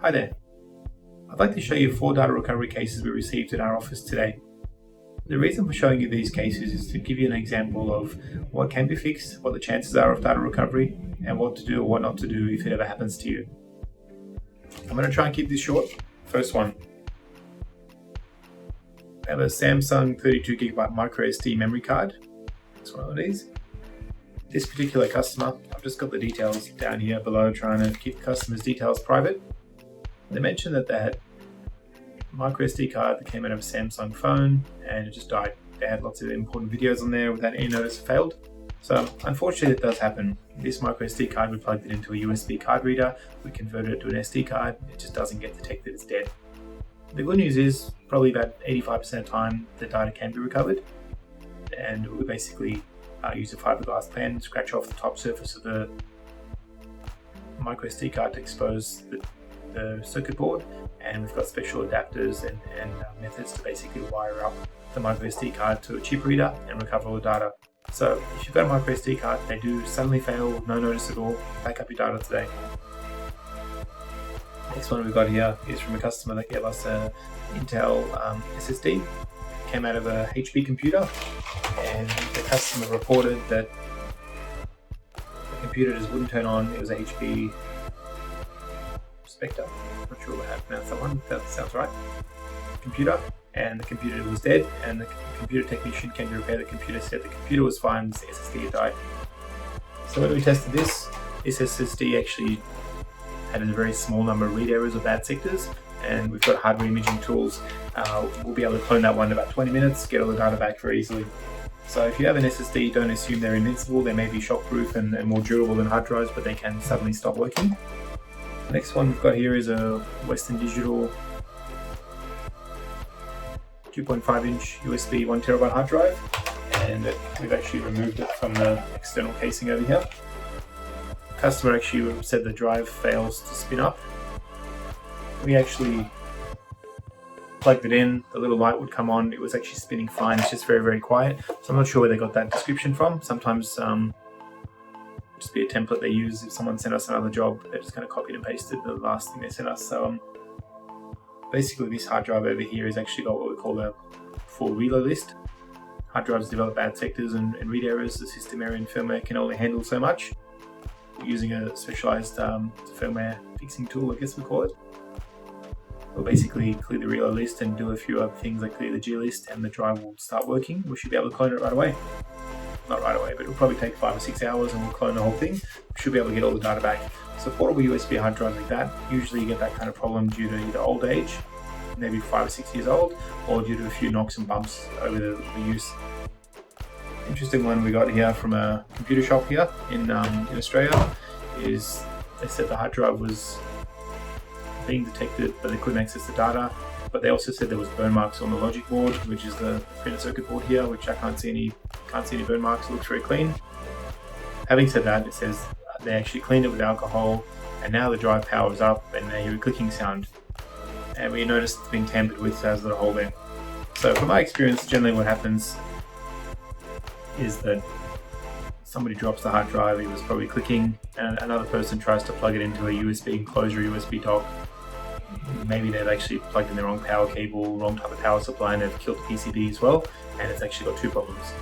Hi there. I'd like to show you 4 data recovery cases we received in our office today. The reason for showing you these cases is to give you an example of what can be fixed, what the chances are of data recovery, and what to do or what not to do if it ever happens to you. I'm going to try and keep this short. First one. I have a Samsung 32GB MicroSD memory card. It's one of these. This particular customer, I've just got the details down here below, trying to keep the customer's details private. They mentioned that they had a microSD card that came out of a Samsung phone and it just died. They had lots of important videos on there without any notice it failed. So unfortunately it does happen. This microSD card, we plugged it into a USB card reader, we converted it to an SD card, it just doesn't get detected as dead. The good news is probably about 85% of the time the data can be recovered, and we basically use a fiberglass pen, scratch off the top surface of the microSD card to expose the circuit board, and we've got special adapters and methods to basically wire up the microSD card to a chip reader and recover all the data. So if you've got a microSD card, they do suddenly fail with no notice at all, back up your data today. Next one we've got here is from a customer that gave us an Intel SSD. Came out of a HP computer, and the customer reported that the computer just wouldn't turn on. It was a HP Spectre, not sure how to pronounce that one, that sounds right. Computer, and the computer was dead, and the computer technician came to repair the computer, said the computer was fine, the SSD had died. So when we tested this SSD actually had a very small number of read errors or bad sectors, and we've got hardware imaging tools. We'll be able to clone that one in about 20 minutes, get all the data back very easily. So if you have an SSD, don't assume they're invincible. They may be shockproof and more durable than hard drives, but they can suddenly stop working. The next one we've got here is a Western Digital 2.5-inch USB 1TB hard drive, and we've actually removed it from the external casing over here. The customer actually said the drive fails to spin up. We actually plugged it in, the little light would come on, it was actually spinning fine, it's just very, very quiet. So I'm not sure where they got that description from. Sometimes just be a template they use. If someone sent us another job, they're just going to copy and paste it, the last thing they sent us. So basically this hard drive over here has actually got what we call a full reload list. Hard drives develop bad sectors and read errors. The system area and firmware can only handle so much. We're using a specialized firmware fixing tool, I guess we call it. We'll basically clear the reload list and do a few other things like clear the G list, and the drive will start working. We should be able to clone it right away. Not right away, but it'll probably take 5 or 6 hours and we'll clone the whole thing. We should be able to get all the data back. So portable USB hard drives like that, usually you get that kind of problem due to either old age, maybe 5 or 6 years old, or due to a few knocks and bumps over the use. Interesting one we got here from a computer shop here in Australia is they said the hard drive was being detected, but they couldn't access the data. But they also said there was burn marks on the logic board, which is the printed circuit board here, which I can't see any burn marks. It looks very clean. Having said that, it says they actually cleaned it with alcohol, and now the drive powers up, and they hear a clicking sound. And we noticed it's being tampered with, so there's a hole there. So from my experience, generally what happens is that somebody drops the hard drive, it was probably clicking, and another person tries to plug it into a USB enclosure, USB dock. Maybe they've actually plugged in the wrong power cable, wrong type of power supply, and they've killed the PCB as well, and it's actually got 2 problems.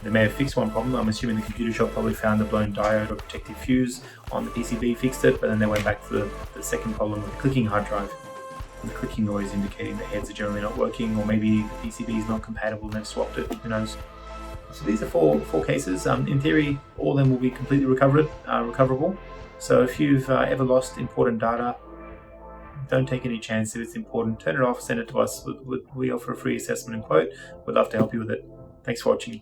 They may have fixed one problem. I'm assuming the computer shop probably found a blown diode or protective fuse on the PCB, fixed it, but then they went back to the second problem with the clicking hard drive. And the clicking noise indicating the heads are generally not working, or maybe the PCB is not compatible and they've swapped it, who knows. So these are four cases. In theory, all of them will be completely recoverable. So if you've ever lost important data, don't take any chance if it's important. Turn it off, send it to us. We offer a free assessment and quote. We'd love to help you with it. Thanks for watching.